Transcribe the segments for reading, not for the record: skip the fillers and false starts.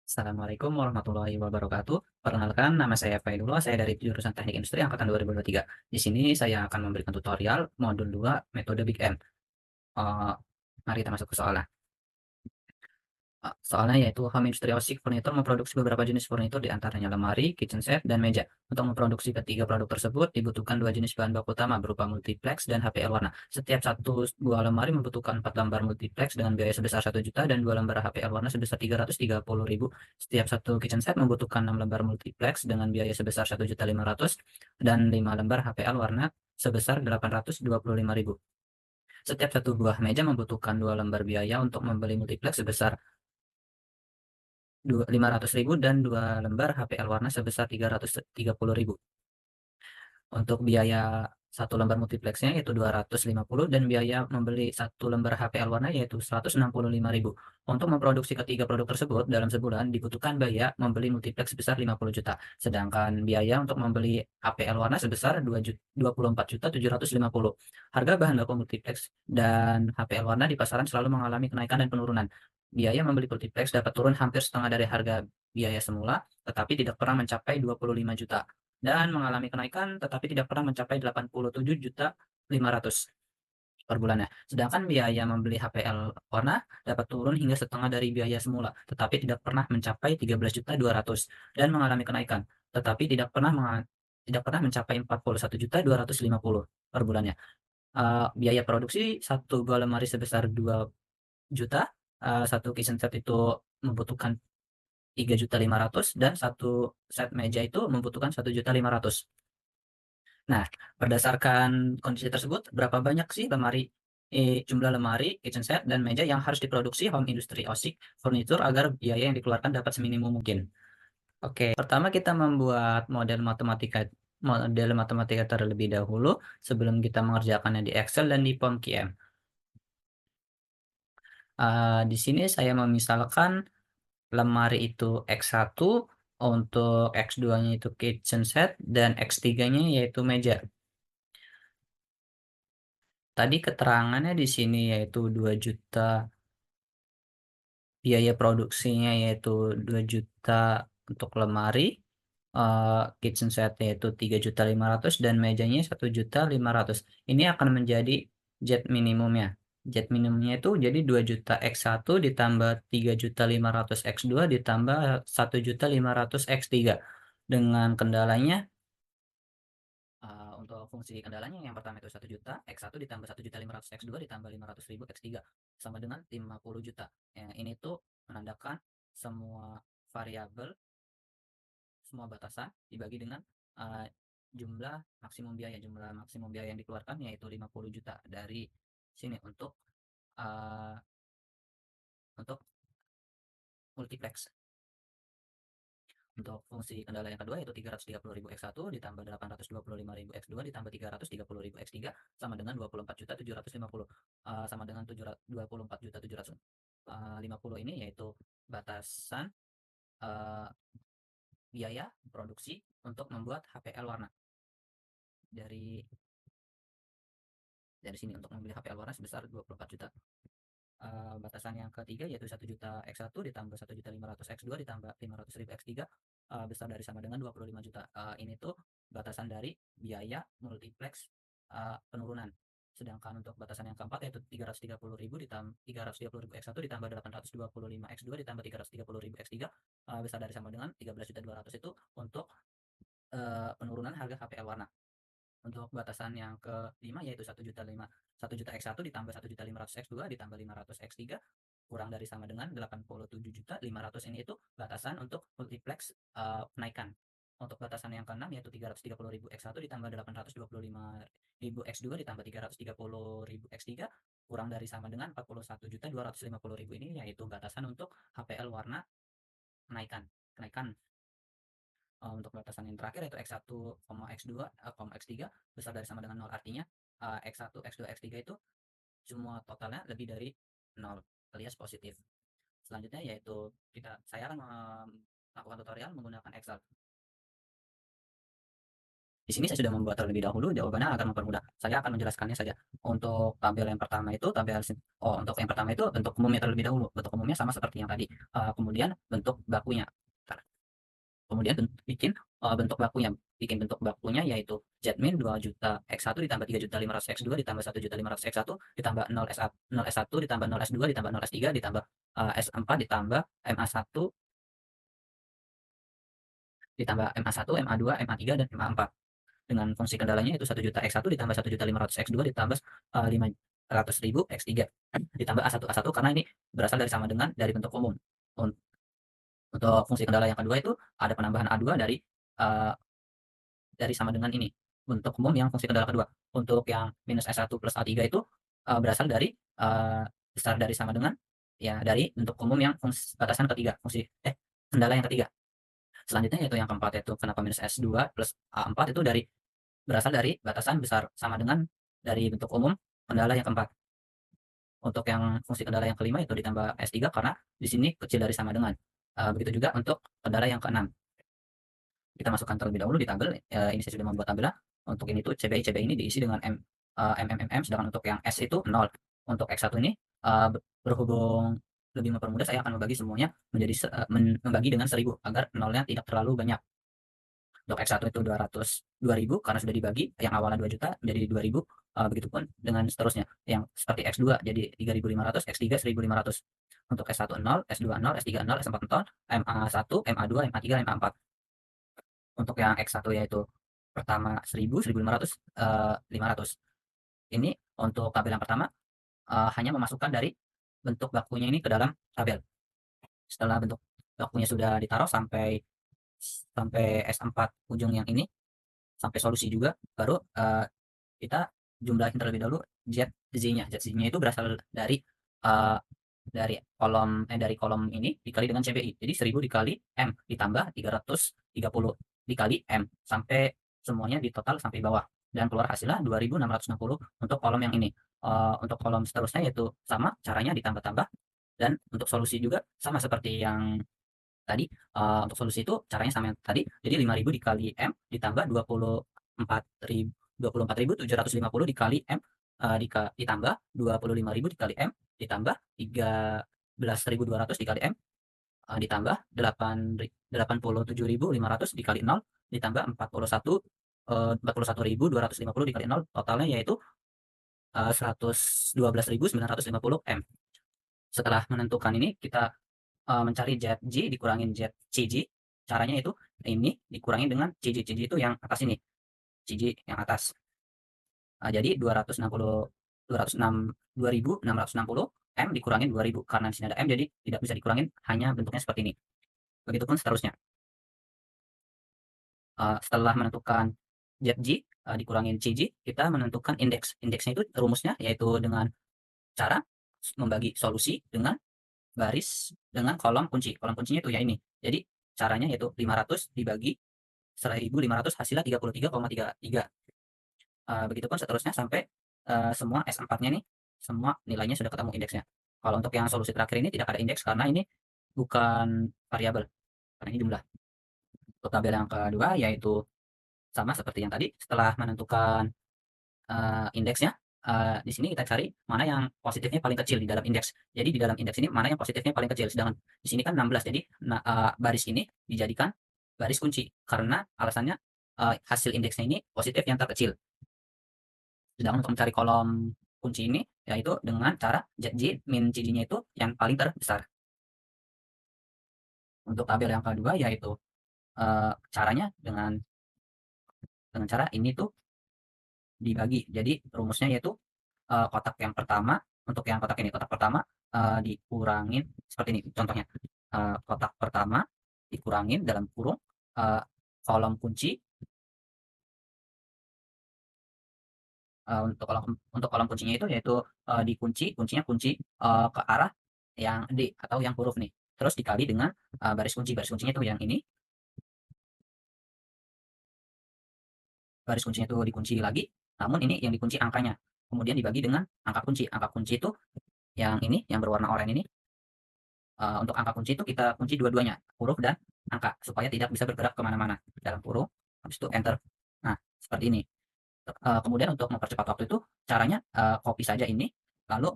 Assalamualaikum warahmatullahi wabarakatuh. Perkenalkan, nama saya Faidullah, saya dari jurusan Teknik Industri angkatan 2023. Di sini saya akan memberikan tutorial modul 2 metode Big M. Eh, Mari kita masuk ke soalnya. Soalnya yaitu Home Industry Osik Furniture memproduksi beberapa jenis furnitur di antaranya lemari, kitchen set, dan meja. Untuk memproduksi ketiga produk tersebut dibutuhkan dua jenis bahan baku utama berupa multiplex dan HPL warna. Setiap satu buah lemari membutuhkan 4 lembar multiplex dengan biaya sebesar 1 juta dan 2 lembar HPL warna sebesar 330.000. Setiap satu kitchen set membutuhkan 6 lembar multiplex dengan biaya sebesar 1.500.000 dan 5 lembar HPL warna sebesar 825.000. Setiap satu buah meja membutuhkan 2 lembar biaya untuk membeli multiplex sebesar 500.000 dan 2 lembar HPL warna sebesar 330.000. Untuk biaya satu lembar multiplexnya yaitu 250 dan biaya membeli satu lembar HPL warna yaitu 165.000. Untuk memproduksi ketiga produk tersebut dalam sebulan dibutuhkan biaya membeli multiplex sebesar 50 juta. Sedangkan biaya untuk membeli HPL warna sebesar 24.750. Harga bahan baku multiplex dan HPL warna di pasaran selalu mengalami kenaikan dan penurunan. Biaya membeli multiplex dapat turun hampir setengah dari harga biaya semula, tetapi tidak pernah mencapai 25 juta dan mengalami kenaikan tetapi tidak pernah mencapai 87.500.000 per bulannya. Sedangkan biaya membeli HPL warna dapat turun hingga setengah dari biaya semula, tetapi tidak pernah mencapai 13.200.000 dan mengalami kenaikan, tetapi tidak pernah mencapai 41.250.000 per bulannya. Biaya produksi satu buah lemari sebesar 2 juta, satu kitchen set itu membutuhkan 3.500.000 dan satu set meja itu membutuhkan 1.500.000. Nah, berdasarkan kondisi tersebut, berapa banyak sih jumlah lemari, kitchen set, dan meja yang harus diproduksi Home Industry Osik Furniture agar biaya yang dikeluarkan dapat seminimum mungkin? Oke, pertama kita membuat model matematika terlebih dahulu sebelum kita mengerjakannya di Excel dan di POM-QM. Di sini saya memisalkan lemari itu X1, untuk X2-nya itu kitchen set, dan X3-nya yaitu meja. Tadi keterangannya di sini yaitu 2 juta, biaya produksinya yaitu 2 juta untuk lemari, kitchen set yaitu 3.500.000 dan mejanya 1.500.000. Ini akan menjadi jet minimumnya. Jet minimumnya itu jadi 2 juta X1 ditambah 3.500.000 X2 ditambah 1.500.000 X3. Dengan kendalanya, untuk fungsi kendalanya yang pertama itu 1 juta, X1 ditambah 1.500.000 X2 ditambah 500.000 X3 sama dengan 50 juta. Ini tuh menandakan semua variabel, semua batasan dibagi dengan uh, jumlah maksimum biaya yang dikeluarkan yaitu 50 juta dari sini uh, untuk multiplex. Untuk fungsi kendala yang kedua yaitu 330.000 X1 ditambah 825.000 X2 ditambah 330.000 X3 sama dengan 24.750, sama dengan 24.750 ini yaitu batasan uh, biaya produksi untuk membuat HPL warna. Dari sini untuk membeli HPL warna sebesar 24 juta. Batasan yang ketiga yaitu 1 juta X1 ditambah 1.500.000 X2 ditambah 500.000 X3, besar dari sama dengan 25 juta. Ini tuh batasan dari biaya multiplex penurunan. Sedangkan untuk batasan yang keempat yaitu 330.000 ditambah 330.000 X1 ditambah 825 X2 ditambah 330.000 X3, besar dari sama dengan 13.200.000 itu untuk penurunan harga HPL warna. Untuk batasan yang kelima yaitu 1 juta X1 ditambah 1.500.000 X2 ditambah 500 X3 kurang dari sama dengan 87.500.000. Ini itu batasan untuk multiplex penaikan. Untuk batasan yang keenam yaitu 330.000 X1 ditambah 825.000 X2 ditambah 330.000 X3 kurang dari sama dengan 41.250.000. Ini yaitu batasan untuk HPL warna kenaikan. Kenaikan Untuk batasan yang terakhir yaitu X1, X2, X3 besar dari sama dengan 0, artinya X1, X2, X3 itu semua totalnya lebih dari 0 alias positif. Selanjutnya yaitu saya akan melakukan tutorial menggunakan Excel. Di sini saya sudah membuat terlebih dahulu jawabannya agar mempermudah. Saya akan menjelaskannya saja. Untuk tabel yang pertama itu untuk yang pertama itu bentuk umumnya terlebih dahulu. Bentuk umumnya sama seperti yang tadi. Kemudian bentuk bakunya. Kemudian bentuk bakunya. Bikin bentuk bakunya yaitu Z-min 2.000.000 X1 ditambah 3.500.000 X2 ditambah 1.500.000 X1 ditambah 0 S1 ditambah 0 S2 ditambah 0 S3 ditambah S4 ditambah MA1 ditambah MA1, MA2, MA3 dan MA4. Dengan fungsi kendalanya yaitu 1.000.000 X1 ditambah 1.500.000 X2 ditambah 500.000 X3 ditambah A1 karena ini berasal dari sama dengan dari bentuk umum. Untuk fungsi kendala yang kedua itu ada penambahan A2 dari sama dengan ini, bentuk umum yang fungsi kendala kedua. Untuk yang minus S1 plus A3 itu berasal dari besar dari sama dengan ya dari bentuk umum yang batasan ketiga, kendala yang ketiga. Selanjutnya yaitu yang keempat, yaitu kenapa minus S2 plus A4 itu berasal dari batasan besar sama dengan dari bentuk umum kendala yang keempat. Untuk yang fungsi kendala yang kelima itu ditambah S3 karena di sini kecil dari sama dengan. Begitu juga untuk kendala yang keenam. Kita masukkan terlebih dahulu di tabel. Ini saya sudah membuat tabelnya. Untuk ini tuh CBI ini diisi dengan sedangkan untuk yang S itu 0. Untuk X1 ini berhubung lebih mempermudah, saya akan membagi semuanya membagi dengan 1000 agar nolnya tidak terlalu banyak. Untuk X1 itu 200.000 karena sudah dibagi, yang awalnya 2 juta menjadi 2.000, begitupun dengan seterusnya. Yang seperti X2 jadi 3.500, X3 1.500. Untuk S1 0, S2 0, S3 0, S4 0, MA1, MA2, MA3, MA4. Untuk yang X1 yaitu pertama 1.000, 1.500, 500. Ini untuk tabel yang pertama hanya memasukkan dari bentuk bakunya ini ke dalam tabel. Setelah bentuk bakunya sudah ditaruh sampai S4 ujung yang ini, sampai solusi juga, baru kita jumlahin terlebih dahulu Z-nya. Z-nya itu berasal dari kolom ini dikali dengan CBI. Jadi 1000 dikali M ditambah 330 dikali M sampai semuanya di total sampai bawah, dan keluar hasilnya 2660 untuk kolom yang ini. Untuk kolom seterusnya yaitu sama caranya, ditambah-tambah, dan untuk solusi juga sama seperti yang tadi. Untuk solusi itu caranya sama yang tadi. Jadi 5.000 dikali M ditambah 24.750 dikali M ditambah 25.000 dikali M ditambah 13.200 dikali M ditambah 87.500 dikali 0 ditambah 41.250 dikali 0, totalnya yaitu 112.950 M. Setelah menentukan ini, kita mencari ZG dikurangin ZCG. Caranya itu ini dikurangin dengan CG. CG itu yang atas ini. CG yang atas. Jadi 2.660 M dikurangin 2.000. Karena di sini ada M, jadi tidak bisa dikurangin, hanya bentuknya seperti ini. Begitupun seterusnya. Setelah menentukan ZG dikurangin CG, kita menentukan indeks. Indeksnya itu rumusnya yaitu dengan cara membagi solusi dengan baris dengan kolom kunci. Kolom kuncinya itu ya ini. Jadi caranya yaitu 500 dibagi 1.500 hasilnya 33,33. Begitupun seterusnya sampai semua S4-nya nih, semua nilainya sudah ketemu indeksnya. Kalau untuk yang solusi terakhir ini tidak ada indeks karena ini bukan variabel, karena ini jumlah. Untuk tabel yang kedua yaitu sama seperti yang tadi. Setelah menentukan indeksnya, di sini kita cari mana yang positifnya paling kecil di dalam indeks. Jadi di dalam indeks ini mana yang positifnya paling kecil. Sedangkan di sini kan 16, jadi baris ini dijadikan baris kunci karena alasannya hasil indeksnya ini positif yang terkecil. Sedangkan untuk mencari kolom kunci ini yaitu dengan cara ZG min CG-nya itu yang paling terbesar. Untuk tabel yang kedua yaitu caranya dengan cara ini tuh dibagi. Jadi rumusnya yaitu kotak yang pertama, untuk yang kotak ini, kotak pertama dikurangin seperti ini contohnya. Kotak pertama dikurangin dalam kurung kolom kunci. Untuk kolom kuncinya itu yaitu kuncinya kunci ke arah yang D atau yang huruf nih. Terus dikali dengan baris kunci. Baris kuncinya itu yang ini. Baris kuncinya itu dikunci lagi, namun ini yang dikunci angkanya. Kemudian dibagi dengan angka kunci. Angka kunci itu yang ini, yang berwarna oranye ini. Untuk angka kunci itu kita kunci dua-duanya, huruf dan angka, supaya tidak bisa bergerak kemana-mana dalam kurung. Habis itu enter. Nah, seperti ini. Kemudian untuk mempercepat waktu itu caranya, copy saja ini, lalu,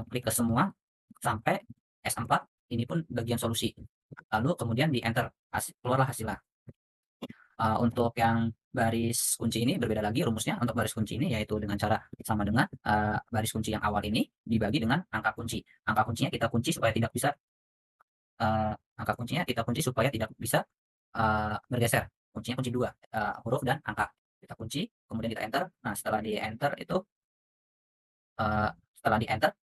klik ke semua sampai S4, ini pun bagian solusi. Lalu kemudian di-enter, keluarlah hasilnya. Untuk yang baris kunci ini berbeda lagi rumusnya. Untuk baris kunci ini yaitu dengan cara sama dengan, baris kunci yang awal ini dibagi dengan angka kunci. Angka kuncinya kita kunci supaya tidak bisa, angka kuncinya kita kunci supaya tidak bisa, bergeser. Kuncinya kunci 2, huruf dan angka. Kita kunci, kemudian kita enter. Nah, setelah di-enter itu, eee, setelah di-enter,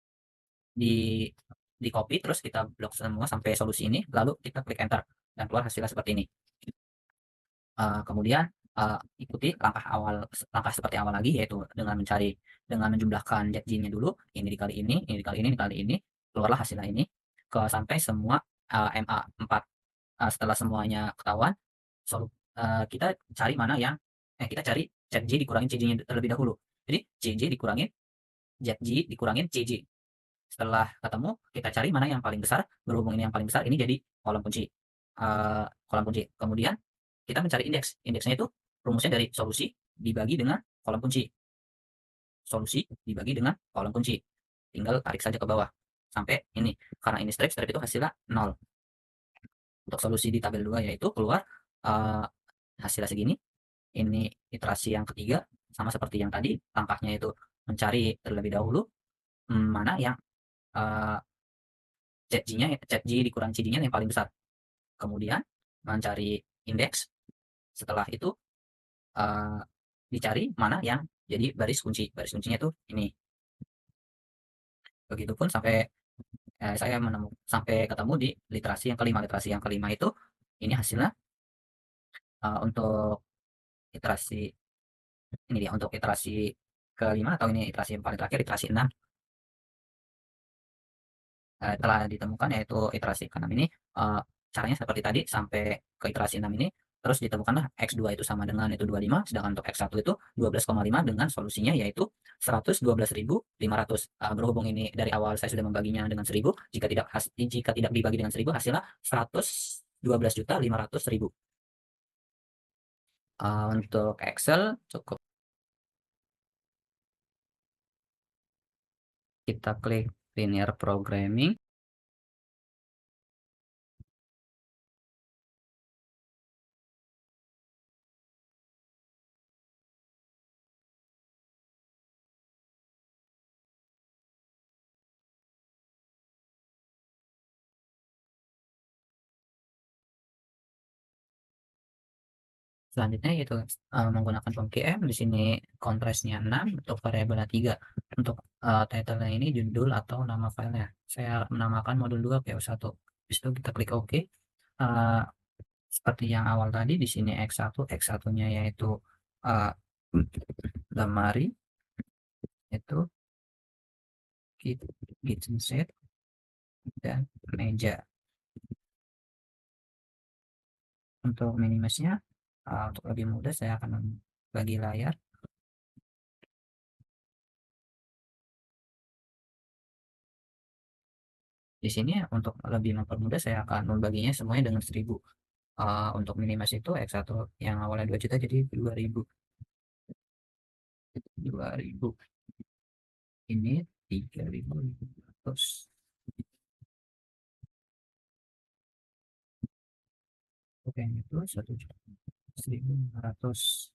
di di-copy terus kita blok semua sampai solusi ini, lalu kita klik enter dan keluar hasilnya seperti ini. Kemudian, ikuti langkah seperti awal lagi, yaitu dengan menjumlahkan nya dulu, ini dikali ini dikali ini dikali ini, keluarlah hasilnya ini, sampai semua, MA4. Setelah semuanya ketahuan, kita cari mana yang kita cari ZJ dikurangin CJ-nya terlebih dahulu. Jadi CJ dikurangin ZJ dikurangin CJ. Setelah ketemu, kita cari mana yang paling besar, berhubung ini yang paling besar, ini jadi kolom kunci. Kolom kunci. Kemudian kita mencari indeks. Indeksnya itu rumusnya dari solusi dibagi dengan kolom kunci. Solusi dibagi dengan kolom kunci. Tinggal tarik saja ke bawah sampai ini. Karena ini strip, strip itu hasilnya 0. Untuk solusi di tabel 2 yaitu keluar, eee, hasilnya segini. Ini iterasi yang ketiga, sama seperti yang tadi, langkahnya itu mencari terlebih dahulu, mana yang, eee, ZJ dikurang CJ-nya yang paling besar. Kemudian mencari indeks, setelah itu, eee, dicari mana yang jadi baris kunci. Baris kuncinya itu ini. Begitupun sampai, saya sampai ketemu di literasi yang kelima. Literasi yang kelima itu ini hasilnya, untuk iterasi ini dia, untuk iterasi kelima atau ini iterasi yang paling terakhir, iterasi 6, telah ditemukan yaitu iterasi ke-6 ini, caranya seperti tadi sampai ke iterasi 6 ini, terus ditemukanlah X2 itu sama dengan itu 25, sedangkan untuk X1 itu 12,5 dengan solusinya yaitu 112.500. Berhubung ini dari awal saya sudah membaginya dengan 1.000, jika tidak dibagi dengan 1.000 hasilnya 112.500.000. Untuk Excel cukup kita klik linear programming. Selanjutnya yaitu, menggunakan POM-QM, di sini kontrasnya 6, untuk variabelnya 3. Untuk, title-nya ini judul atau nama filenya. Saya menamakan modul 2 PO1. Habis itu kita klik OK. Eee, Seperti yang awal tadi di sini X1, X1-nya yaitu, eee, lemari, itu kitchen set dan meja. Untuk minimiznya, untuk lebih mudah saya akan bagi layar. Di sini untuk lebih mempermudah saya akan membaginya semuanya dengan 1.000. Untuk minimasi itu X1 yang awalnya 2 juta jadi 2.000. 2.000 ini 3.500. Untuk yang itu 1.1.500.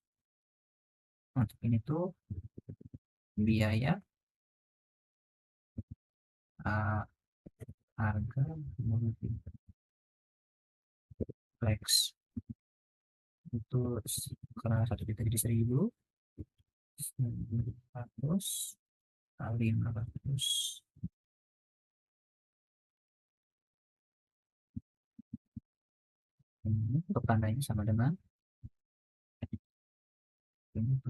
Untuk ini tuh biaya, uh, harga multiplex itu karena 1 juta jadi 1.000, 1.500 kali 500. Ini untuk tandanya sama dengan ini.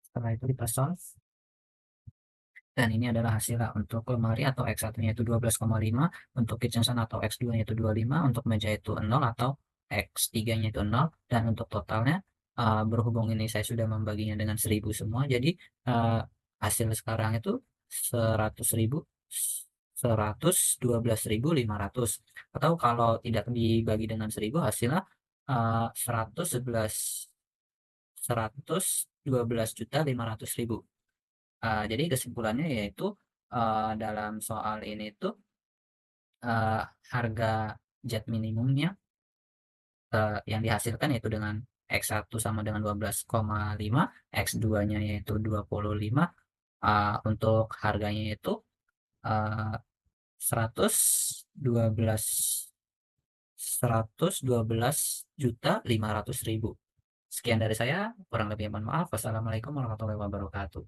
Setelah itu kita solve. Dan ini adalah hasilnya untuk lemari atau X1-nya itu 12,5, untuk kitchen sun atau X2-nya itu 25, untuk meja itu 0 atau X3-nya itu 0, dan untuk totalnya berhubung ini saya sudah membaginya dengan 1000 semua, jadi hasil sekarang itu 100.000, 112.500, atau kalau tidak dibagi dengan 1000 hasilnya 111 112.500.000. Jadi kesimpulannya yaitu, dalam soal ini tuh, harga jet minimumnya, yang dihasilkan yaitu dengan X1 sama dengan 12,5, X2-nya yaitu 25, untuk harganya itu, eee, 112 112.500.000. Sekian dari saya, kurang lebihnya mohon maaf. Wassalamualaikum warahmatullahi wabarakatuh.